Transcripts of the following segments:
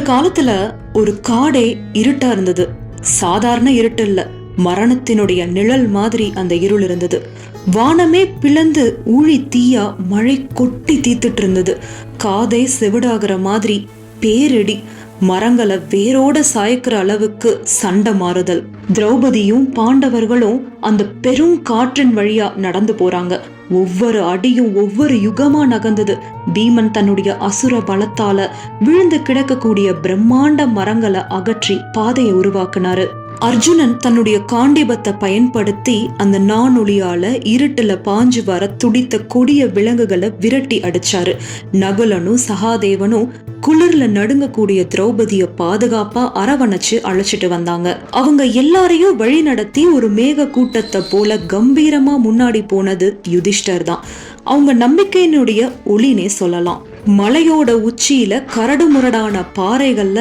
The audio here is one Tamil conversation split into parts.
காலத்துல ஒரு காடே இருட்டா இருந்தது. சாதாரண இருட்டு இல்ல, மரணத்தினுடைய நிழல் மாதிரி அந்த இருள் இருந்தது. வானமே பிளந்து ஊழி தீயா மழை கொட்டி தீத்துட்டு இருந்தது. காதே செவிடாகிற மாதிரி பேரிடி, மரங்களை வேரோட சாய்க்கிற அளவுக்கு சண்டை மாறுதல். திரௌபதியும் பாண்டவர்களும் அந்த பெரும் காற்றின் வழியா நடந்து போறாங்க. ஒவ்வொரு அடியும் ஒவ்வொரு யுகமா நகர்ந்தது. பீமன் தன்னுடைய அசுர பலத்தால விழுந்து கிடக்கக்கூடிய பிரம்மாண்ட மரங்களை அகற்றி பாதையை உருவாக்குனாரு. அர்ஜுனன் தன்னுடைய காண்டிபத்தை பயன்படுத்தி அந்த நானொலியால இருட்டுல பாஞ்சு வர துடித்த கொடிய விலங்குகளை விரட்டி அடிச்சாரு. நகுலனும் சகாதேவனும் குளிர்ல நடுங்கக்கூடிய திரௌபதிய பாதுகாப்பா அரவணைச்சு அழைச்சிட்டு வந்தாங்க. அவங்க எல்லாரையும் வழி நடத்தி ஒரு மேக கூட்டத்தை போல கம்பீரமா முன்னாடி போனது யுதிஷ்டர் தான். அவங்க நம்பிக்கையினுடைய ஒளினே சொல்லலாம். மலையோட உச்சியில கரடு முரடான பாறைகள்ல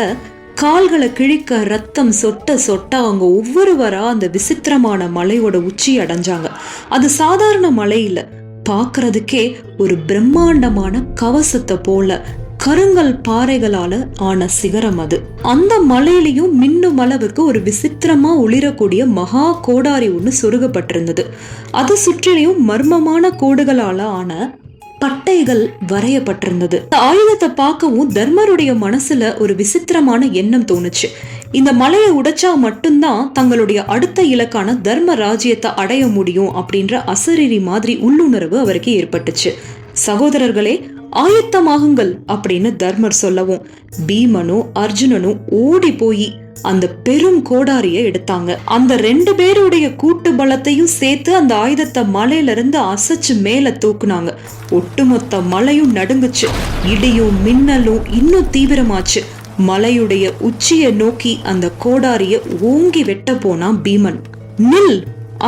கால்களை கிழிக்க ரத்தம் சொட்ட சொட்ட அவங்க ஒவ்வொருவரா அந்த விசித்திரமான மலையோட உச்சி அடைஞ்சாங்க. அது சாதாரண மலை இல்ல, பாக்குறதுக்கே ஒரு பிரம்மாண்டமான கவசத்தை போல கருங்கல் பாறைகளால ஆன சிகரம் அது. அந்த மலையிலையும் மின்னும் அளவுக்கு ஒரு விசித்திரமா ஒளிரக்கூடிய மகா கோடாரி ஒண்ணு சொருகப்பட்டிருந்தது. அது சுற்றிலையும் மர்மமான கோடுகளால ஆன பட்டைகள் வரையப்பட்டிருந்தது. ஆயுதத்தை பார்க்கவும் தர்மருடைய மனசுல ஒரு விசித்திரமான எண்ணம் தோணுச்சு. இந்த மலையை உடைச்சா மட்டும்தான் தங்களுடைய அடுத்த இலக்கான தர்ம ராஜ்யத்தை அடைய முடியும் அப்படின்ற அசரீரி மாதிரி உள்ளுணர்வு அவருக்கு ஏற்பட்டுச்சு. சகோதரர்களே, ஆயத்தமாகுங்கள் அப்படின்னு தர்மர் சொல்லவும் பீமனும் அர்ஜுனனும் ஓடி போய் அந்த பெரும் கோடாரிய எடுத்தாங்க. அந்த 2 பேருடைய கூட்டு பலத்தையும் சேர்த்து அந்த ஆயுதத்தை மலையில இருந்து அசைச்சு மேல தூக்குனாங்க. ஒட்டுமொத்த மலையும் நடுங்குச்சு. இடியும் மின்னலும் இன்னும் தீவிரமாச்சு. மலையுடைய உச்சியை நோக்கி அந்த கோடாரிய ஓங்கி வெட்ட போனா பீமன். நில்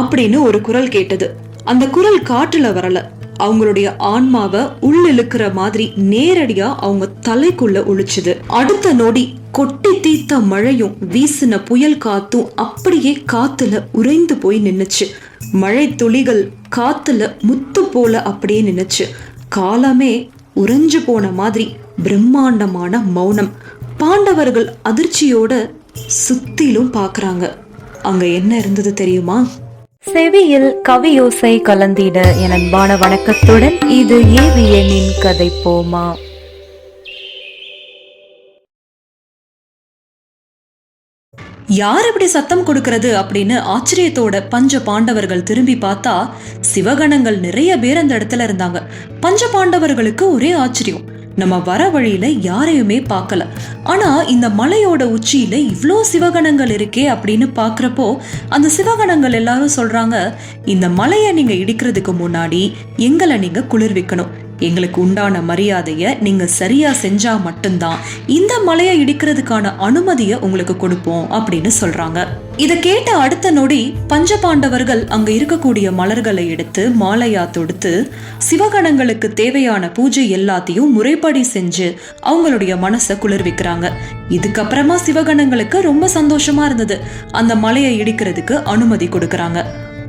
அப்படின்னு ஒரு குரல் கேட்டது. அந்த குரல் காற்றுல வரல, அவங்களுடைய ஆன்மாவை உள்ளிழுக்கிற மாதிரி நேரடியா அவங்க தலைக்குள்ள ஒழிச்சுது. அடுத்த நொடி கொட்டி தீத்த மழையும் வீசின புயல் காத்தும் அப்படியே காத்துல உறைந்து போய் நின்னுச்சு. மழை துளிகள் காத்துல முத்து போல அப்படியே நின்னுச்சு. காலமே உறைஞ்சு போன மாதிரி பிரம்மாண்டமான மௌனம். பாண்டவர்கள் அதிர்ச்சியோட சுத்திலும் பாக்குறாங்க. அங்க என்ன இருந்தது தெரியுமா? செவியில் கவியோசை கலந்திட என் அன்பான வணக்கத்துடன் இது ஏவியனின் கதை போமா. யார் இப்படி சத்தம் கொடுக்கிறது அப்படின்னு ஆச்சரியத்தோட பஞ்ச பாண்டவர்கள் திரும்பி பார்த்தா சிவகணங்கள் நிறைய பேர் அந்த இடத்துல இருந்தாங்க. பஞ்ச பாண்டவர்களுக்கு ஒரே ஆச்சரியம், நம்ம வர வழியில யாரையுமே பார்க்கல. ஆனா இந்த மலையோட உச்சியில இவ்ளோ சிவகணங்கள் இருக்கே அப்படின்னு பாக்குறப்போ அந்த சிவகணங்கள் எல்லாரும் சொல்றாங்க, இந்த மலையை நீங்க இடிக்கிறதுக்கு முன்னாடி எங்களை நீங்க குளிர்விக்கணும். எங்களுக்கு உண்டான மரியாதைய நீங்க சரியா செஞ்சா மட்டும்தான் இந்த மலையை இடிக்கிறதுக்கான அனுமதியை உங்களுக்கு கொடுப்போம் அப்படின்னு சொல்றாங்க. இத கேட்ட அடுத்த நொடி பஞ்ச பாண்டவர்கள் அங்க இருக்கக்கூடிய மலர்களை எடுத்து மாலையா தொடுத்து சிவகணங்களுக்கு தேவையான பூஜை எல்லாத்தையும் முறைப்படி செஞ்சு அவங்களுடைய மனசை குளிர்விக்கிறாங்க. இதுக்கப்புறமா சிவகணங்களுக்கு ரொம்ப சந்தோஷமா இருந்தது. அந்த மலையை இடிக்கிறதுக்கு அனுமதி கொடுக்கறாங்க.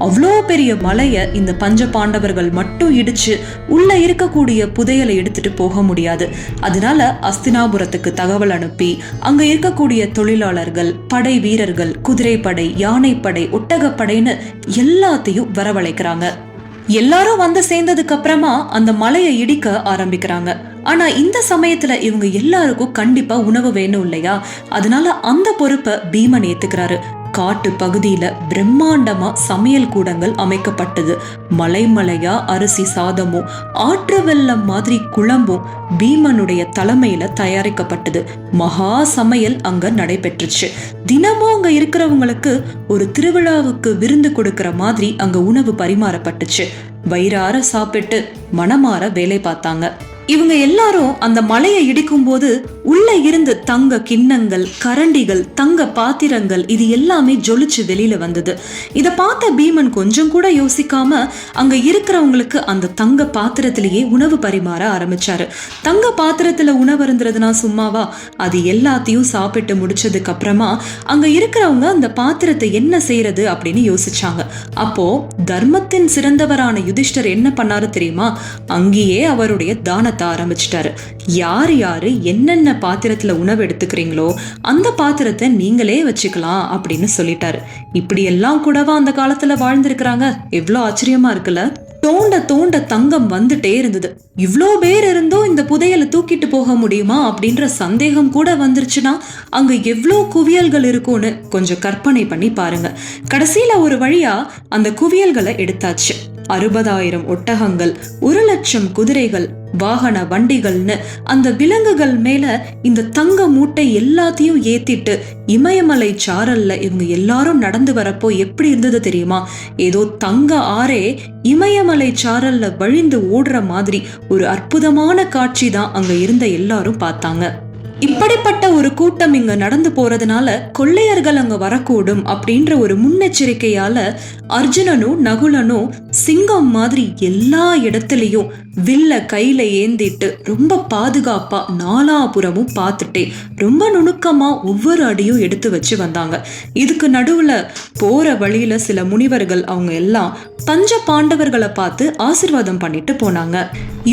அவ்வளோ பெரிய மலைய இந்த பஞ்ச பாண்டவர்கள் மட்டும் இடிச்சு உள்ள இருக்கக்கூடிய புதையலை எடுத்துட்டு போக முடியாது. அதனால அஸ்தினாபுரத்துக்கு தகவல் அனுப்பி அங்க இருக்கக்கூடிய தொழிலாளர்கள், படை வீரர்கள், குதிரைப்படை, யானைப்படை, ஒட்டகப்படைன்னு எல்லாத்தையும் வரவழைக்கிறாங்க. எல்லாரும் வந்து சேர்ந்ததுக்கு அப்புறமா அந்த மலையை இடிக்க ஆரம்பிக்கிறாங்க. ஆனா இந்த சமயத்துல இவங்க எல்லாருக்கும் கண்டிப்பா உணவு வேணும் இல்லையா? அதனால அந்த பொறுப்பை பீமன் ஏத்துக்கிறாரு. காட்டு பகுதியில பிரம்மாண்டமா சமையல் கூடங்கள் அமைக்கப்பட்டது. மலைமலையா அரிசி சாதமும் ஆற்று வெள்ளம் மாதிரி குழம்பும் பீமனுடைய தலைமையில தயாரிக்கப்பட்டது. மகா சமையல் அங்க நடைபெற்றுச்சு. தினமும் அங்க இருக்கிறவங்களுக்கு ஒரு திருவிழாவுக்கு விருந்து கொடுக்கிற மாதிரி அங்க உணவு பரிமாறப்பட்டுச்சு. வயிறார சாப்பிட்டு மனமாற வேலை பார்த்தாங்க. இவங்க எல்லாரும் அந்த மலையை இடிக்கும் போது உள்ள இருந்து தங்க கிண்ணங்கள், கரண்டிகள், தங்க பாத்திரங்கள் இது எல்லாமே ஜொலிச்சு வெளியில வந்தது. இத பார்த்த பீமன் கொஞ்சம் கூட யோசிக்காம அங்க இருக்கிறவங்களுக்கு அந்த தங்க பாத்திரத்திலேயே உணவு பரிமாற ஆரம்பிச்சாரு. தங்க பாத்திரத்துல உணவு இருந்ததுன்னா சும்மாவா? அது எல்லாத்தையும் சாப்பிட்டு முடிச்சதுக்கு அப்புறமா அங்க இருக்கிறவங்க அந்த பாத்திரத்தை என்ன செய்யறது அப்படின்னு யோசிச்சாங்க. அப்போ தர்மத்தின் சிறந்தவரான யுதிஷ்டர் என்ன பண்ணாரு தெரியுமா? அங்கேயே அவருடைய தானத்தை நடத்த ஆரம்பிச்சிட்டாரு. யார் யாரு என்னென்ன பாத்திரத்துல உணவு எடுத்துக்கிறீங்களோ அந்த பாத்திரத்தை நீங்களே வச்சுக்கலாம் அப்படின்னு சொல்லிட்டாரு. இப்படி எல்லாம் கூடவா அந்த காலத்துல வாழ்ந்திருக்கிறாங்க? எவ்வளவு ஆச்சரியமா இருக்குல்ல. தோண்ட தோண்ட தங்கம் வந்துட்டே இருந்தது. இவ்ளோ பேர் இருந்தும் இந்த புதையலை தூக்கிட்டு போக முடியுமா அப்படின்ற சந்தேகம் கூட வந்துருச்சுன்னா அங்க எவ்வளோ குவியல்கள் இருக்கும்னு கொஞ்சம் கற்பனை பண்ணி பாருங்க. கடைசியில ஒரு வழியா அந்த குவியல்களை எடுத்தாச்சு. 60,000 ஒட்டகங்கள், 1,00,000 குதிரைகள், வாகன வண்டிகள்னு அந்த விலங்குகள் மேல இந்த தங்க மூட்டை எல்லாத்தையும் ஏத்திட்டு இமயமலை சாரல்ல இவங்க எல்லாரும் நடந்து வரப்போ எப்படி இருந்தது தெரியுமா? ஏதோ தங்க ஆறே இமயமலை சாரல்ல வழிந்து ஓடுற மாதிரி ஒரு அற்புதமான காட்சி தான் அங்க இருந்த எல்லாரும் பார்த்தாங்க. இப்படிப்பட்ட ஒரு கூட்டம் இங்க நடந்து போறதுனால கொள்ளையர்கள் அங்க வரக்கூடும் அப்படின்ற ஒரு முன்னெச்சரிக்கையால அர்ஜுனனும் நகுலனும் சிங்கம் மாதிரி எல்லா இடத்துலயும் வில்ல கையில ஏந்திட்டு ரொம்ப பாதுகாப்பா நாலாபுறமும் பார்த்துட்டே ரொம்ப நுணுக்கமா ஒவ்வொரு அடியும் எடுத்து வச்சு வந்தாங்க. இதுக்கு நடுவுல போற வழியில சில முனிவர்கள் அவங்க எல்லாம் பஞ்ச பாண்டவர்களை பார்த்து ஆசீர்வாதம் பண்ணிட்டு போனாங்க.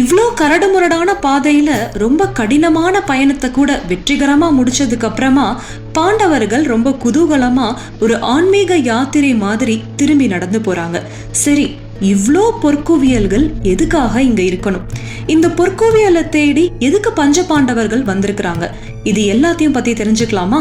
இவ்ளோ கரடுமுரடான பாதையில ரொம்ப கடினமான பயணத்தை கூட வெற்றிகரமா முடிச்சதுக்கு அப்புறமா பாண்டவர்கள் ரொம்ப குதூகலமா ஒரு ஆன்மீக யாத்திரை மாதிரி திரும்பி நடந்து போறாங்க. சரி, இவ்ளோ பொற்குவியல்கள் எதுக்காக இங்க இருக்கணும்? இந்த பொற்குவியலை தேடி எதுக்கு பஞ்ச பாண்டவர்கள் வந்திருக்கிறாங்க? இது எல்லாத்தையும் பத்தி தெரிஞ்சுக்கலாமா?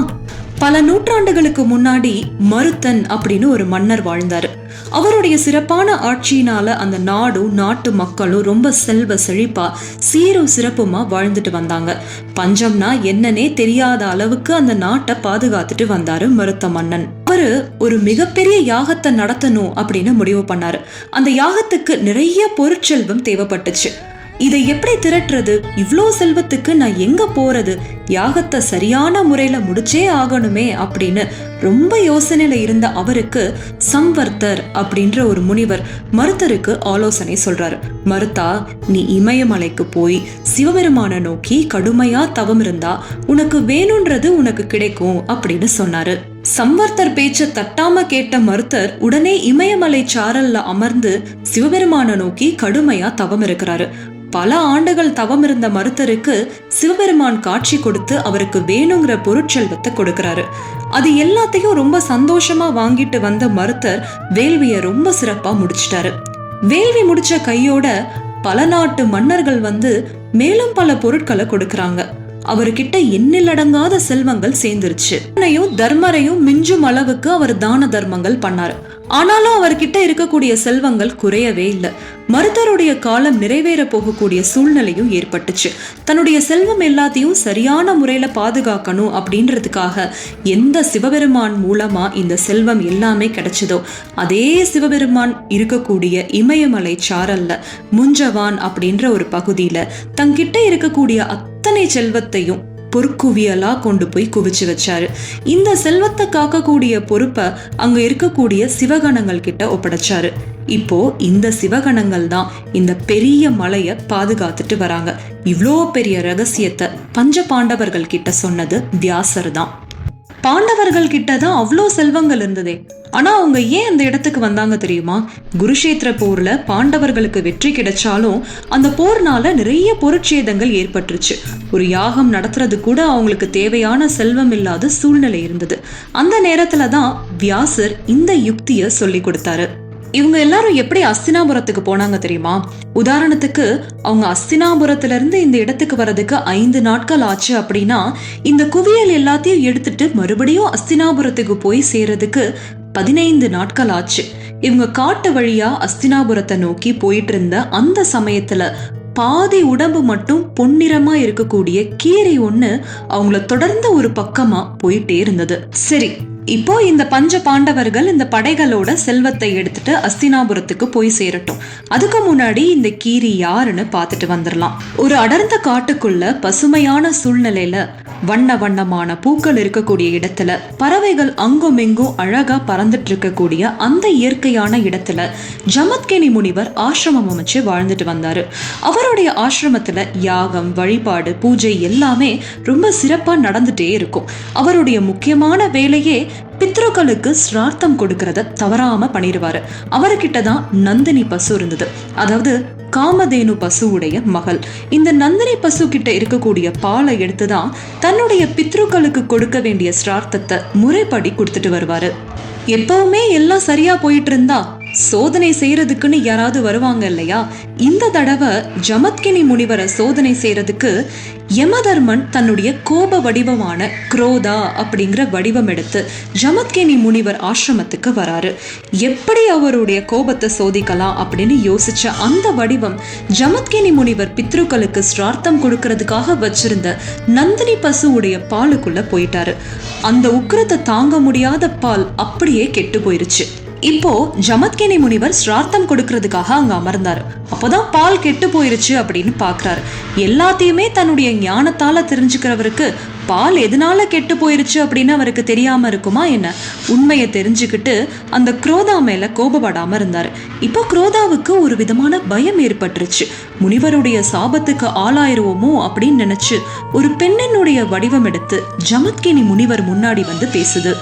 பல நூற்றாண்டுகளுக்கு முன்னாடி மருத்தன் அப்படின்னு ஒரு மன்னர் வாழ்ந்தாரு. அவருடைய சிறப்பான ஆட்சியினால அந்த நாடும் நாட்டு மக்களும் ரொம்ப செல்வ செழிப்பா சீரும் சிறப்புமா வாழ்ந்துட்டு வந்தாங்க. பஞ்சம்னா என்னன்னே தெரியாத அளவுக்கு அந்த நாட்டை பாதுகாத்துட்டு வந்தாரு மருத்த மன்னன். அவரு ஒரு மிகப்பெரிய யாகத்தை நடத்தணும் அப்படின்னு முடிவு பண்ணாரு. அந்த யாகத்துக்கு நிறைய பொருட்செல்வம் தேவைப்பட்டுச்சு. இதை எப்படி திரட்டுறது? இவ்ளோ செல்வத்துக்கு நான் எங்க போறது? யாகத்தை சரியான முறையில முடிச்சே ஆகணுமே அப்படின்னு ரொம்ப யோசனையில இருந்த அவருக்கு சம்வர்த்தர் அப்படின்ற ஒரு முனிவர் மருத்தருக்கு ஆலோசனை சொல்றாரு. மருத்தா, நீ இமயமலைக்கு போய் சிவபெருமான நோக்கி கடுமையா தவம் இருந்தா உனக்கு வேணும்ன்றது உனக்கு கிடைக்கும் அப்படின்னு சொன்னாரு. சம்வர்த்தர் பேச்ச தட்டாம கேட்ட மருத்தர் உடனே இமயமலை சாரல்ல அமர்ந்து சிவபெருமான நோக்கி கடுமையா தவம் இருக்கிறாரு. பல ஆண்டுகள் தவம் இருந்த மருத்தருக்கு சிவபெருமான் காட்சி கொடுத்து அவருக்கு வேணுங்கிற பொருட்செல்வத்தை கொடுக்கிறாரு. அது எல்லாத்தையும் ரொம்ப சந்தோஷமா வாங்கிட்டு வந்த மருத்தர் வேள்விய ரொம்ப சிறப்பா முடிச்சிட்டாரு. வேள்வி முடிச்ச கையோட பல நாட்டு மன்னர்கள் வந்து மேலும் பல பொருட்களை கொடுக்கறாங்க. அவர்கிட்ட எண்ணிலடங்காத செல்வங்கள் சேர்ந்துருச்சு. தர்மரையும் மிஞ்சும் அளவுக்கு அவர் தான தர்மங்கள் பண்ணாரு. ஆனாலும் அவர்கிட்ட இருக்கக்கூடிய செல்வங்கள் குறையவே இல்லை. மருத்தருடைய காலம் நிறைவேற போகக்கூடிய சூழ்நிலையும் ஏற்பட்டுச்சு. தன்னுடைய செல்வம் எல்லாத்தையும் சரியான முறையில பாதுகாக்கணும் அப்படின்றதுக்காக எந்த சிவபெருமான் மூலமா இந்த செல்வம் எல்லாமே கிடைச்சதோ அதே சிவபெருமான் இருக்கக்கூடிய இமயமலை சாரல்ல முஞ்சவான் அப்படின்ற ஒரு பகுதியில தங்கிட்ட இருக்கக்கூடிய அத்தனை செல்வத்தையும் பொற்குவியலா கொண்டு போய் குவிச்சு வச்சாரு. இந்த செல்வத்தை காக்கக்கூடிய பொறுப்பை அங்க இருக்கக்கூடிய சிவகணங்கள் கிட்ட ஒப்படைச்சாரு. இப்போ இந்த சிவகணங்கள் தான் இந்த பெரிய மலைய பாதுகாத்துட்டு வராங்க. இவ்ளோ பெரிய ரகசியத்தை பஞ்ச பாண்டவர்கள் கிட்ட சொன்னது வியாசர் தான். பாண்டவர்கள் கிட்டதான் அவ்வளோ செல்வங்கள் இருந்ததே, ஆனா அவங்க ஏன் அந்த இடத்துக்கு வந்தாங்க தெரியுமா? குருஷேத்திர போர்ல பாண்டவர்களுக்கு வெற்றி கிடைச்சாலும் அந்த போர்னால நிறைய பொருட்சேதங்கள் ஏற்பட்டுருச்சு. ஒரு யாகம் நடத்துறது கூட அவங்களுக்கு தேவையான செல்வம் இல்லாத சூழ்நிலை இருந்தது. அந்த நேரத்துலதான் வியாசர் இந்த யுக்திய சொல்லி கொடுத்தாரு. இவங்க எல்லாரும் எப்படி அஸ்தினாபுரத்துக்கு போனாங்க தெரியுமா? உதாரணத்துக்கு அவங்க அஸ்தினாபுரத்துல இருந்து இந்த இடத்துக்கு வர்றதுக்கு 5 நாட்கள் ஆச்சு அப்படின்னா இந்த குவியல் எல்லாத்தையும் எடுத்துட்டு மறுபடியும் அஸ்தினாபுரத்துக்கு போய் சேர்றதுக்கு 15 நாட்கள் ஆச்சு. இவங்க காட்டு வழியா அஸ்தினாபுரத்தை நோக்கி போயிட்டு இருந்த அந்த சமயத்துல பாதி உடம்பு மட்டும் பொன்னிறமா இருக்கக்கூடிய கீரை ஒண்ணு அவங்கள தொடர்ந்து ஒரு பக்கமா போயிட்டே இருந்தது. சரி, இப்போ இந்த பஞ்ச பாண்டவர்கள் இந்த படைகளோட செல்வத்தை எடுத்துட்டு அஸ்தினாபுரத்துக்கு போய் சேரட்டும். அதுக்கு முன்னாடி இந்த கீரி யாருன்னு பார்த்துட்டு வந்துடலாம். ஒரு அடர்ந்த காட்டுக்குள்ள பசுமையான சூழ்நிலையில வண்ண வண்ணமான பூக்கள் இருக்கக்கூடிய இடத்துல பறவைகள் அங்கும் இங்கும் அழகா பறந்துட்டு இருக்கக்கூடிய அந்த இயற்கையான இடத்துல ஜமத்கேனி முனிவர் ஆசிரமம் அமைச்சு வாழ்ந்துட்டு வந்தாரு. அவருடைய ஆசிரமத்துல யாகம், வழிபாடு, பூஜை எல்லாமே ரொம்ப சிறப்பா நடந்துட்டே இருக்கும். அவருடைய முக்கியமான வேலையே பித்ருக்களுக்கு சிரார்த்தம் கொடுக்கறத தவறாம பண்ணிடுவாரு. அவர்கிட்ட தான் நந்தினி பசு இருந்தது. அதாவது காமதேனு பசுவுடைய மகள். இந்த நந்தினி பசு கிட்ட இருக்கக்கூடிய பாலை எடுத்துதான் தன்னுடைய பித்ருக்களுக்கு கொடுக்க வேண்டிய சிரார்த்தத்தை முறைப்படி கொடுத்துட்டு வருவாரு. எப்பவுமே எல்லாம் சரியா போயிட்டு இருந்தா சோதனை செய்யறதுக்குன்னு யாராவது வருவாங்க இல்லையா? இந்த தடவை ஜமத்கினி முனிவரை சோதனை செய்யறதுக்கு யமதர்மன் தன்னுடைய கோப வடிவமான குரோதா அப்படிங்கிற வடிவம் எடுத்து ஜமத்கினி முனிவர் ஆசிரமத்துக்கு வராரு. எப்படி அவருடைய கோபத்தை சோதிக்கலாம் அப்படின்னு யோசிச்ச அந்த வடிவம் ஜமத்கினி முனிவர் பித்ருக்களுக்கு சிரார்த்தம் கொடுக்கறதுக்காக வச்சிருந்த நந்தினி பசுவுடைய பாலுக்குள்ள போயிட்டாரு. அந்த உக்கிரத்தை தாங்க முடியாத பால் அப்படியே கெட்டு போயிருச்சு. இப்போ ஜமத்கினி முனிவர் சிரார்த்தம் கொடுக்கறதுக்காக அங்க அமர்ந்தாரு. அப்போதான் பால் கெட்டு போயிருச்சு அப்படின்னு பாக்குறாரு. எல்லாத்தையுமே தன்னுடைய ஞானத்தால தெரிஞ்சுக்கிறவருக்கு பால் எதனால கெட்டு போயிருச்சு அப்படின்னு அவருக்கு தெரியாம இருக்குமா என்ன? உண்மையை தெரிஞ்சுக்கிட்டு அந்த குரோதா மேல கோபப்படாம இருந்தாரு. இப்போ குரோதாவுக்கு ஒரு விதமான பயம் ஏற்பட்டுருச்சு. முனிவருடைய சாபத்துக்கு ஆளாயிருவோமோ அப்படின்னு நினைச்சு ஒரு பெண்ணினுடைய வடிவம் எடுத்து ஜமத்கினி முனிவர் முன்னாடி வந்து பேசுது.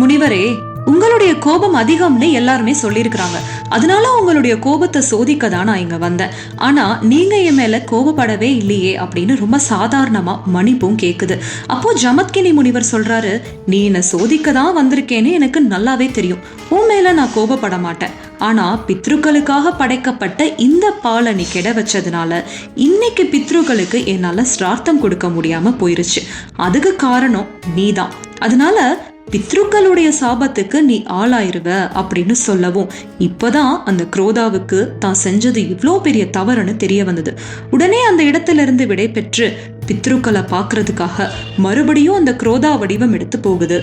முனிவரே, உங்களுடைய கோபம் அதிகம்னு எல்லாருமே சொல்லியிருக்கிறாங்க. அதனால உங்களுடைய கோபத்தை சோதிக்க தான் நான் இங்க வந்தேன். ஆனா நீங்க என் மேல கோபப்படவே இல்லையே அப்படின்னு ரொம்ப சாதாரணமா மன்னிப்பும் கேக்குது. அப்போ ஜமத்கினி முனிவர் சொல்றாரு, நீ என்ன சோதிக்க தான் வந்திருக்கேன்னு எனக்கு நல்லாவே தெரியும். உன் மேல நான் கோபப்பட மாட்டேன். ஆனா பித்ருக்களுக்காக படைக்கப்பட்ட இந்த பாலை நீ கெட வச்சதுனால இன்னைக்கு பித்ருக்களுக்கு என்னால சிரார்த்தம் கொடுக்க முடியாம போயிருச்சு. அதுக்கு காரணம் நீதான். அதனால பித்ருக்களுடைய சாபத்துக்கு நீ ஆளாயிருவ அப்படின்னு சொல்லவும் இப்பதான் அந்த குரோதாவுக்கு தான் செஞ்சது இவ்வளோ பெரிய தவறுன்னு தெரிய வந்தது. உடனே அந்த இடத்துல இருந்து விடை பெற்று பித்ருக்களை பாக்குறதுக்காக மறுபடியும் அந்த குரோதா வடிவம் எடுத்து போகுது.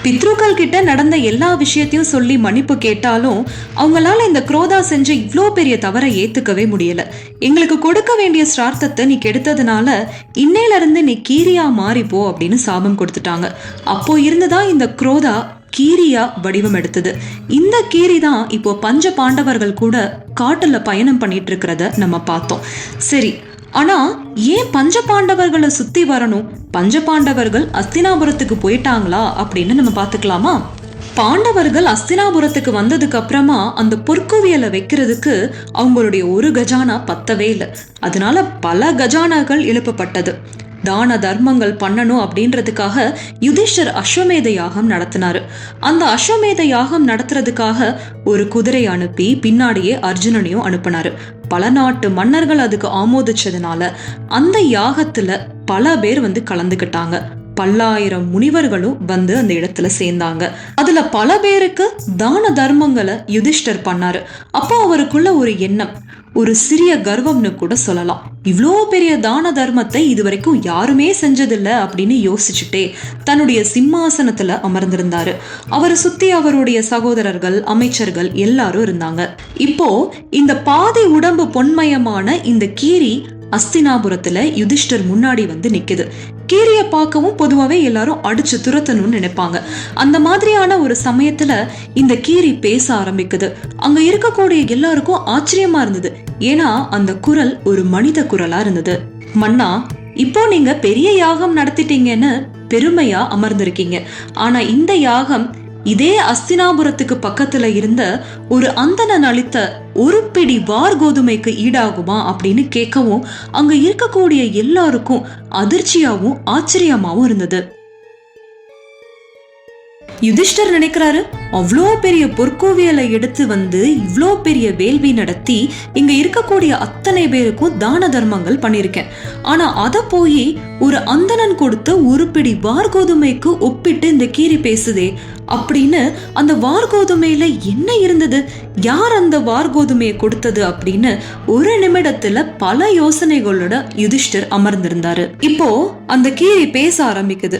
பித்ருக்கள் கிட்ட நடந்த எல்லா விஷயத்தையும் சொல்லி மன்னிப்பு கேட்டாலும் அவங்களால இந்த குரோதா செஞ்ச இவ்வளோ பெரிய தவறை ஏத்துக்கவே முடியல. எங்களுக்கு கொடுக்க வேண்டிய சிரார்த்தத்தை நீ கெடுத்ததுனால இன்னையில இருந்து நீ கீரியா மாறிப்போ அப்படின்னு சாபம் கொடுத்துட்டாங்க. அப்போ இருந்துதான் இந்த குரோதா கீரியா வடிவம் எடுத்தது. இந்த கீரி தான் இப்போ பஞ்ச பாண்டவர்கள் கூட காட்டுல பயணம் பண்ணிட்டு இருக்கிறத நம்ம பார்த்தோம். சரி, ஆனா ஏன் பஞ்ச பாண்டவர்களை சுத்தி வரணும்? பஞ்ச பாண்டவர்கள் அஸ்தினாபுரத்துக்கு போயிட்டாங்களா அப்படின்னு நம்ம பாத்துக்கலாமா? பாண்டவர்கள் அஸ்தினாபுரத்துக்கு வந்ததுக்கு அப்புறமா அந்த பொற்குவியலை வைக்கிறதுக்கு அவங்களுடைய ஒரு கஜானா பத்தவே இல்லை. அதனால பல கஜானாக்கள் எழுப்பப்பட்டது. தான தர்மங்கள் பண்ணணும் அப்படின்றதுக்காக யுதிஷ்டர் அஸ்வமேத யாகம் நடத்தினாரு. அந்த அஸ்வமேத யாகம் நடத்துறதுக்காக ஒரு குதிரை அனுப்பி பின்னாடியே அர்ஜுனனையும் அனுப்பினாரு. பல நாட்டு மன்னர்கள் அதுக்கு ஆமோதிச்சதுனால அந்த யாகத்துல பல பேர் வந்து கலந்துக்கிட்டாங்க. பல்லாயிரம் முனிவர்களும் வந்து அந்த இடத்துல சேர்ந்தாங்க. அதுல பல பேருக்கு தான தர்மங்களை யுதிஷ்டர் பண்ணாரு. அப்போ அவருக்குள்ள ஒரு எண்ணம், ஒரு சிறிய கர்வம்னு கூட சொல்லலாம். இவ்வளோ பெரிய தான தர்மத்தை இதுவரைக்கும் யாருமே செஞ்சதில்லை அப்படின்னு யோசிச்சுட்டே தன்னுடைய சிம்மாசனத்துல அமர்ந்திருந்தாரு. அவரை சுத்தி அவருடைய சகோதரர்கள், அமைச்சர்கள் எல்லாரும் இருந்தாங்க. இப்போ இந்த பாதி உடம்பு பொன்மயமான இந்த கீரி அஸ்தினாபுரத்துல யுதிஷ்டர் முன்னாடி வந்து நிக்குது. கீரிய பார்க்கவும் பொதுவாகவே எல்லாரும் அடிச்சு துரத்தணும்னு நினைப்பாங்க. அந்த மாதிரியான ஒரு சமயத்துல இந்த கீரி பேச ஆரம்பிக்குது. அங்க இருக்கக்கூடிய எல்லாருக்கும் ஆச்சரியமா இருந்தது. ஏன்னா அந்த குரல் ஒரு மனித குரலா இருந்தது. மன்னா, இப்போ நீங்க பெரிய யாகம் நடத்திட்டீங்கன்னு பெருமையா அமர்ந்திருக்கீங்க. ஆனா இந்த யாகம் இதே அஸ்தினாபுரத்துக்கு பக்கத்துல இருந்த ஒரு அந்தணன் அளித்த ஒரு பிடி வார் கோதுமைக்கு ஈடாகுமா அப்படின்னு கேட்கவும் அங்க இருக்கக்கூடிய எல்லாருக்கும் அதிர்ச்சியாவும் ஆச்சரியமாவும் இருந்தது. யுதிஷ்டர் நினைக்கிறாரு, அவ்வளோ பெரிய பொற்கோவியலை எடுத்து வந்து இவ்வளோ பெரிய வேள்வி நடத்தி இங்க இருக்கக்கூடிய அத்தனை பேருக்கும் தான தர்மங்கள் பண்ணிருக்கேன். ஆனா அத போய் ஒரு அந்தணன் கொடுத்த ஒரு பிடி வார்கோதுமைக்கு ஒப்பிட்டு இந்த கீரி பேசுதே அப்படின்னு அந்த வார்கோதுமையில என்ன இருந்தது, யார் அந்த வார்கோதுமையை கொடுத்தது அப்படின்னு ஒரு நிமிடத்துல பல யோசனைகளோட யுதிஷ்டர் அமர்ந்திருந்தாரு. இப்போ அந்த கீரி பேச ஆரம்பிக்குது.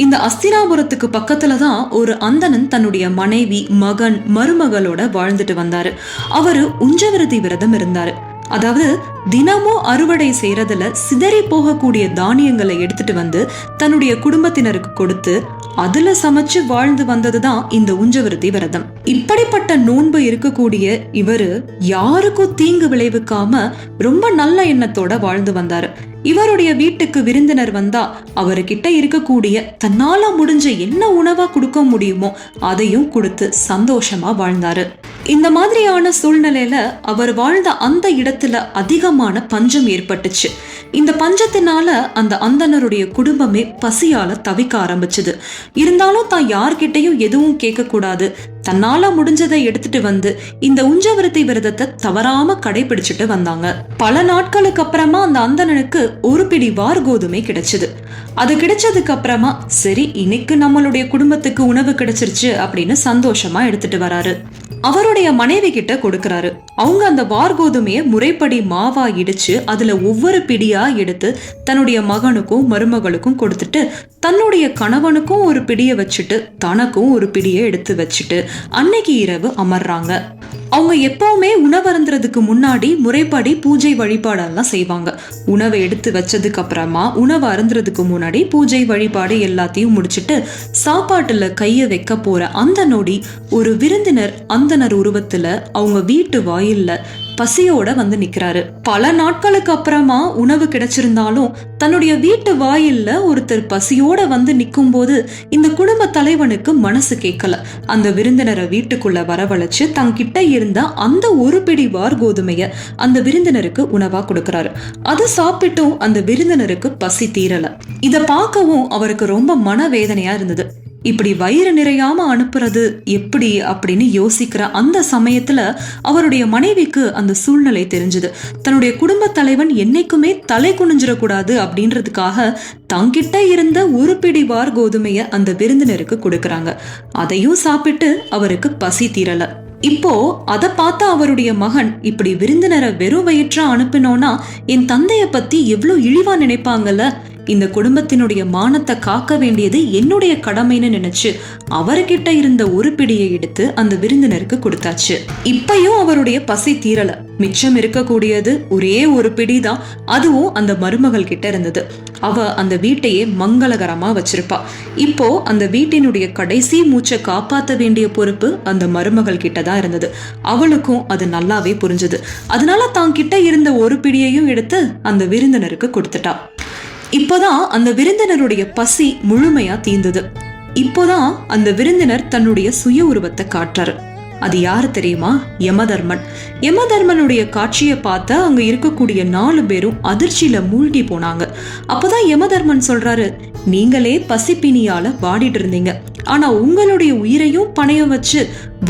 இந்த அஸ்தினாபுரத்துக்கு பக்கத்துலதான் ஒரு அந்தணன் தன்னுடைய மனைவி, மகன், மருமகளோட வாழ்ந்துட்டு வந்தாரு. அவரு உஞ்சவிரதி விரதம் இருந்தாரு. அதாவது தினமும் அறுவடை செய்யறதுல சிதறி போகக்கூடிய தானியங்களை எடுத்துட்டு வந்து தன்னுடைய குடும்பத்தினருக்கு கொடுத்து அதுல சமைச்சு வாழ்ந்து வந்ததுதான் இந்த உஞ்சவிரதி விரதம். இப்படிப்பட்ட நோன்பு இருக்கக்கூடிய இவரு யாருக்கும் தீங்கு விளைவிக்காம ரொம்ப நல்ல எண்ணத்தோட வாழ்ந்து வந்தாரு. இவருடைய வீட்டுக்கு விருந்தினர் வந்தா அவர்கிட்ட இருக்கக்கூடிய தன்னால முடிஞ்ச என்ன உணவா கொடுக்க முடியுமோ அதையும் கொடுத்து சந்தோஷமா வாழ்ந்தாரு. இந்த மாதிரியான சூழ்நிலையில அவர் வாழ்ந்த அந்த இடத்துல அதிகமான பஞ்சம் ஏற்பட்டுச்சு. இந்த பஞ்சத்தினால அந்த அந்தணருடைய குடும்பமே பசியால தவிக்க ஆரம்பிச்சது. இருந்தாலும் தான் யார்கிட்டையும் எதுவும் கேட்க கூடாது, தன்னால முடிஞ்சதை எடுத்துட்டு வந்து இந்த உஞ்சவிருத்தி விரதத்தை தவறாம கடைபிடிச்சிட்டு வந்தாங்க. பல நாட்களுக்கு அப்புறமா அந்த அந்தணனுக்கு ஒரு பிடி வார் கோதுமை கிடைச்சது. அது கிடைச்சதுக்கு அப்புறமா சரி, இன்னைக்கு நம்மளுடைய குடும்பத்துக்கு உணவு கிடைச்சிருச்சு அப்படின்னு சந்தோஷமா எடுத்துட்டு வராரு. அவருடைய மனைவி கிட்ட கொடுக்கறாரு. அவங்க அந்த வார் கோதுமைய முறைப்படி மாவா இடிச்சு அதுல ஒவ்வொரு பிடியா எடுத்து தன்னுடைய மகனுக்கும் மருமகளுக்கும் கொடுத்துட்டு தன்னுடைய கணவனுக்கும் ஒரு பிடிய வச்சுட்டு தனக்கும் ஒரு பிடிய எடுத்து வச்சுட்டு அன்னைக்கு இரவு அமர்றாங்க. அவங்க எப்பவுமே உணவருந்துறதுக்கு முன்னாடி முறைப்படி பூஜை வழிபாடெல்லாம் செய்வாங்க. உணவை எடுத்து வச்சதுக்கு அப்புறமா உணவு அருந்துறதுக்கு முன்னாடி பூஜை வழிபாடு எல்லாத்தையும் முடிச்சுட்டு சாப்பாட்டுல கைய வைக்க போற அந்த நொடி ஒரு விருந்தினர் அந்தனர் உருவத்துல அவங்க வீட்டு வாயில்ல பசியோட வந்து நிக்கிறாரு. பல நாட்களுக்கு அப்புறமா உணவு கிடைச்சிருந்தாலும் தன்னுடைய வீட்டு வாயில்ல ஒருத்தர் பசியோட வந்து நிக்கும் போது இந்த குடும்ப தலைவனுக்கு மனசு கேட்கல. அந்த விருந்தினரை வீட்டுக்குள்ள வரவழைச்சு தங்கிட்ட இருந்த அந்த ஒரு பிடி வார் கோதுமைய அந்த விருந்தினருக்கு உணவா கொடுக்கறாரு. அது சாப்பிட்டும் அந்த விருந்தினருக்கு பசி தீரல. இத பார்க்கவும் அவருக்கு ரொம்ப மனவேதனையா இருந்தது. இப்படி வயிறு நிறையாம அனுப்புறது எப்படி அப்படின்னு யோசிக்கிற அந்த சமயத்துல அவருடைய மனைவிக்கு அந்த சூழ்நிலை தெரிஞ்சது. தன்னுடைய குடும்ப தலைவன் என்னைக்குமே தலை குனிஞ்சிடக்கூடாது அப்படின்றதுக்காக தங்கிட்ட இருந்த ஒரு பிடி வார் கோதுமைய அந்த விருந்தினருக்கு கொடுக்கறாங்க. அதையும் சாப்பிட்டு அவருக்கு பசி தீரல. இப்போ அதை பார்த்த அவருடைய மகன் இப்படி விருந்தினரை வெறும் வயிற்றா அனுப்பினோன்னா என் தந்தைய பத்தி எவ்வளவு இழிவா நினைப்பாங்கல்ல, இந்த குடும்பத்தினுடைய மானத்தை காக்க வேண்டியது என்னுடைய கடமைன்னு நினைச்சு அவர்கிட்ட இருந்த ஒரு பிடியை எடுத்து அந்த விருந்தினருக்கு கொடுத்தாச்சு. இப்பயும் அவருடைய பசி தீரல. மிச்சம் இருக்கக்கூடியது ஒரே ஒரு பிடிதான். அதுவும் அந்த மருமகள் கிட்ட இருந்தது. அவ அந்த வீட்டையே மங்களகரமா வச்சிருப்பா. இப்போ அந்த வீட்டினுடைய கடைசி மூச்சை காப்பாற்ற வேண்டிய பொறுப்பு அந்த மருமகள் கிட்டதான் இருந்தது. அவளுக்கும் அது நல்லாவே புரிஞ்சது. அதனால தான் கிட்ட இருந்த ஒரு பிடியையும் எடுத்து அந்த விருந்தினருக்கு கொடுத்துட்டா. இப்போதான் அந்த விருந்தினருடைய பசி முழுமையா தீர்ந்தது. இப்போதான் அந்த விருந்தினர் தன்னுடைய சுய உருவத்தை காட்டுறாரு. அது யாரு தெரியுமா? யமதர்மன். யமதர்மனுடைய காட்சியை பார்த்த அங்க இருக்கக்கூடிய 4 பேரும் அதிர்ச்சியில மூழ்கி போனாங்க. அப்பதான் யமதர்மன் சொல்றாரு, நீங்களே பசிப்பினியால வாடிட்டு இருந்தீங்க, ஆனா உங்களுடைய உயிரையும் பணையம் வச்சு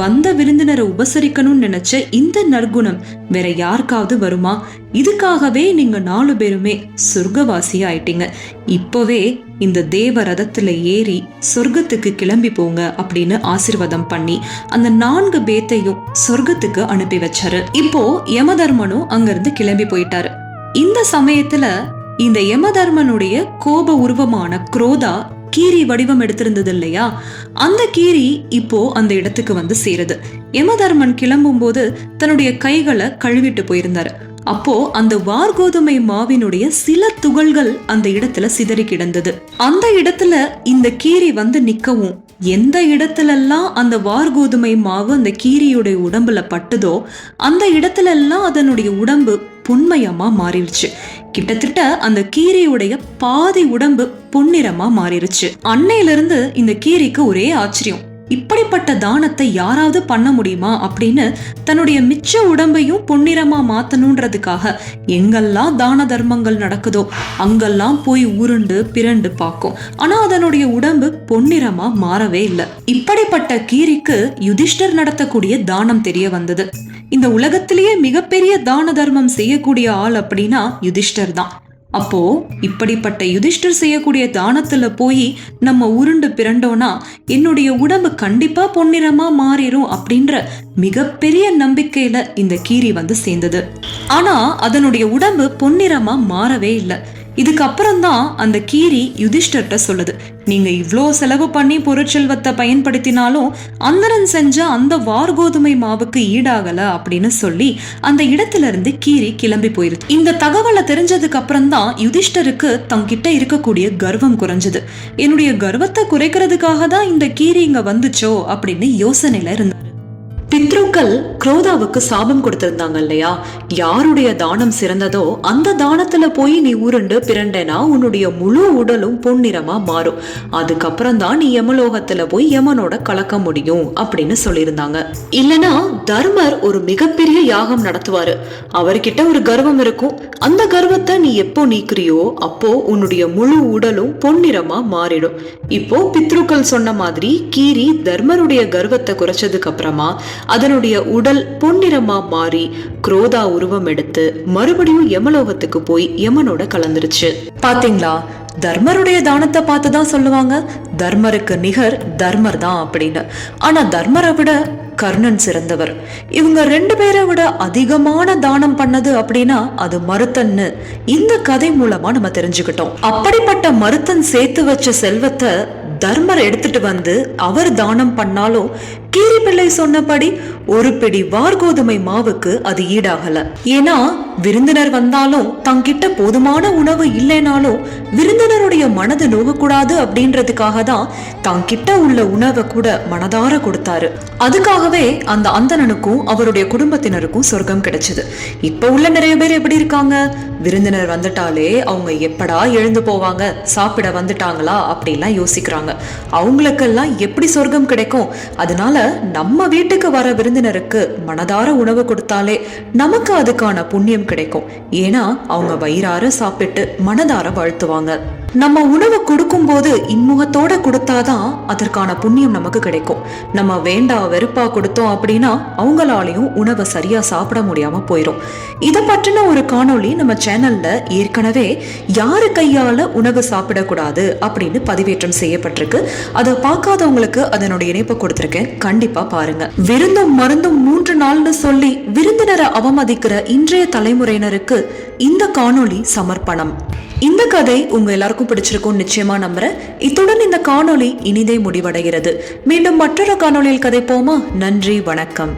வந்த விருந்தினரை உபசரிக்கணும்னு நினைச்ச இந்த நற்குணம் வேற யாருக்காவது வருமா? இதுக்காகவே நீங்க 4 பேருமே சொர்க்கவாசி ஆயிட்டீங்க. இப்பவே இந்த தேவ ரதத்துல ஏறி சொர்க்கத்துக்கு கிளம்பி போங்க அப்படின்னு ஆசீர்வாதம் பண்ணி அந்த 4 பேத்தையும் சொர்க்கத்துக்கு அனுப்பி வச்சாரு. இப்போ யமதர்மனும் அங்கிருந்து கிளம்பி போயிட்டாரு. இந்த சமயத்துல இந்த யமதர்மனுடைய கோப உருவமான குரோதா கீரி வடிவம் எடுத்திருந்தது இல்லையா, அந்த கீரி இப்போ அந்த இடத்துக்கு வந்து சேருது. யமதர்மன் கிளம்பும் போது தன்னுடைய கைகளை கழுவிட்டு போயிருந்தாரு. அப்போ அந்த வார் கோதுமை மாவினுடைய சில துகள்கள் அந்த இடத்துல சிதறி கிடந்தது. அந்த இடத்துல இந்த கீரி வந்து நிக்கவும் எந்த இடத்துலெல்லாம் அந்த வார் கோதுமை மாவு அந்த கீரியுடைய உடம்புல பட்டுதோ அந்த இடத்துல எல்லாம் அதனுடைய உடம்பு பொன்மயமா மாறிடுச்சு. கிட்டத்தட்ட அந்த கீரியுடைய பாதி உடம்பு பொன்னிறமா மாறிடுச்சு. அன்னையிலிருந்து இந்த கீரிக்கு ஒரே ஆச்சரியம், இப்படிப்பட்ட தானத்தை யாராவது பண்ண முடியுமா அப்படின்னு தன்னுடைய மிச்ச உடம்பையும் பொன்னிறமா மாத்தணும்ன்றதுக்காக எங்கெல்லாம் தான தர்மங்கள் நடக்குதோ அங்கெல்லாம் போய் உருண்டு பிறண்டு பார்க்கும். ஆனா அதனுடைய உடம்பு பொன்னிறமா மாறவே இல்லை. இப்படிப்பட்ட கீரிக்கு யுதிஷ்டர் நடத்தக்கூடிய தானம் தெரிய வந்தது. இந்த உலகத்திலேயே மிகப்பெரிய தான தர்மம் செய்யக்கூடிய ஆள் அப்படின்னா யுதிஷ்டர் தான். அப்போ இப்படிப்பட்ட யுதிஷ்டர் செய்யக்கூடிய தானத்துல போய் நம்ம உருண்டு பிறண்டோனா என்னுடைய உடம்பு கண்டிப்பா பொன்னிறமா மாறிடும் அப்படின்ற மிகப்பெரிய நம்பிக்கையில இந்த கீரி வந்து சேர்ந்தது. ஆனா அதனுடைய உடம்பு பொன்னிறமா மாறவே இல்லை. இதுக்கப்புறம் தான் அந்த கீரி யுதிஷ்டர்கிட்ட சொல்லுது, நீங்க இவ்ளோ செலவு பண்ணி பொருட்செல்வத்தை பயன்படுத்தினாலும் அந்தரன் செஞ்ச அந்த வார் கோதுமை மாவுக்கு ஈடாகல அப்படின்னு சொல்லி அந்த இடத்துல இருந்து கீரி கிளம்பி போயிருது. இந்த தகவலை தெரிஞ்சதுக்கு அப்புறம் தான் யுதிஷ்டருக்கு தங்கிட்ட இருக்கக்கூடிய கர்வம் குறைஞ்சது. என்னுடைய கர்வத்தை குறைக்கிறதுக்காக தான் இந்த கீரி இங்க வந்துச்சோ அப்படின்னு யோசனையில இருந்தாரு. பித்ருக்கள் குரோதாவுக்கு சாபம் கொடுத்திருந்தாங்க இல்லையா, யாருடைய தானம் சிறந்ததோ அந்த தானத்துல போய் நீ உருண்டு பிறண்டேனா உன்னுடைய முழு உடலும் பொன்னிறமா மாறும், அதுக்கப்புறம் தான் நீ யமலோகத்துல போய் யமனோட கலக்க முடியும் அப்படின்னு சொல்லியிருந்தாங்க. இல்லனா தர்மர் ஒரு மிகப்பெரிய யாகம் நடத்துவாரு, அவர்கிட்ட ஒரு கர்வம் இருக்கும், அந்த கர்வத்தை நீ எப்போ நீக்குறியோ அப்போ உன்னுடைய முழு உடலும் பொன்னிறமா மாறிடும். இப்போ பித்ருக்கள் சொன்ன மாதிரி கீரி தர்மருடைய கர்வத்தை குறைச்சதுக்கு அப்புறமா அதனுடைய உடல் பொன்னிறமா மாறி குரோதா உருவம் எடுத்து மறுபடியும் யமலோகத்துக்கு போய் யமனோட கலந்துருச்சு. பாத்தீங்களா, தர்மருடைய தானத்தை பார்த்துதான் சொல்லுவாங்க தர்மருக்கு நிகர் தர்மர் தான் அப்படின்னு. ஆனா தர்மரை விட கர்ணன் சிறந்தவர். இவங்க 2 பேரை விட அதிகமான தானம் பண்ணது அப்படின்னா அது மருத்தன்னு இந்த கதை மூலமா நம்ம தெரிஞ்சுக்கிட்டோம். அப்படிப்பட்ட மருத்தன் சேர்த்து வச்ச செல்வத்தை தர்மர் எடுத்துட்டு வந்து அவர் தானம் பண்ணாலும் கீரி பிள்ளை சொன்னபடி ஒரு பிடி வார்கோதுமை மாவுக்கு அது ஈடாகல. ஏன்னா விருந்தினர் வந்தாலும் தங்கிட்ட போதுமான உணவு இல்லைனாலும் விருந்தினருடைய மனது நோகக்கூடாது அப்படின்றதுக்காக தான் தங்கிட்ட உள்ள உணவை கூட மனதார கொடுத்தாரு. அதுக்காகவே அந்த அந்தணனுக்கும் அவருடைய குடும்பத்தினருக்கும் சொர்க்கம் கிடைச்சது. இப்ப உள்ள நிறைய பேர் எப்படி இருக்காங்க, விருந்தினர் வந்துட்டாலே அவங்க எப்படா எழுந்து போவாங்க, சாப்பிட வந்துட்டாங்களா அப்படிலாம் யோசிக்கிறாங்க. அவங்களுக்கெல்லாம் எப்படி சொர்க்கம் கிடைக்கும்? அதனால நம்ம வீட்டுக்கு வர விருந்தினருக்கு மனதார உணவு கொடுத்தாலே நமக்கு அதுக்கான புண்ணியம் கிடைக்கும். ஏன்னா அவங்க வயிறார சாப்பிட்டு மனதார வாழ்த்துவாங்க. நம்ம உணவு கொடுக்கும் போது இன்முகத்தோட கொடுத்தாதான் அதற்கான புண்ணியம் நமக்கு கிடைக்கும். நம்ம வேண்டா வெறுப்பா கொடுத்தோம் அப்படின்னா அவங்களாலையும் உணவை சரியா சாப்பிட முடியாம போயிடும். இதை பற்றின ஒரு காணொளி நம்ம சேனல்ல ஏற்கனவே யாரு கையால உணவு சாப்பிடக்கூடாது அப்படின்னு பதிவேற்றம் செய்யப்பட்டிருக்கு. அதை பார்க்காதவங்களுக்கு அதனுடைய இணைப்பை கொடுத்திருக்கேன், கண்டிப்பா பாருங்க. விருந்தும் மருந்தும் 3 நாள்னு சொல்லி விருந்தினரை அவமதிக்கிற இன்றைய தலைமுறையினருக்கு இந்த காணொளி சமர்ப்பணம். இந்த கதை உங்க எல்லாருக்கும் பிடிச்சிருக்கும் நிச்சயமா நம்புறேன். இத்துடன் இந்த காணொளி இனிதே முடிவடைகிறது. மீண்டும் மற்றொரு காணொளியில் கதைப்போமா? நன்றி, வணக்கம்.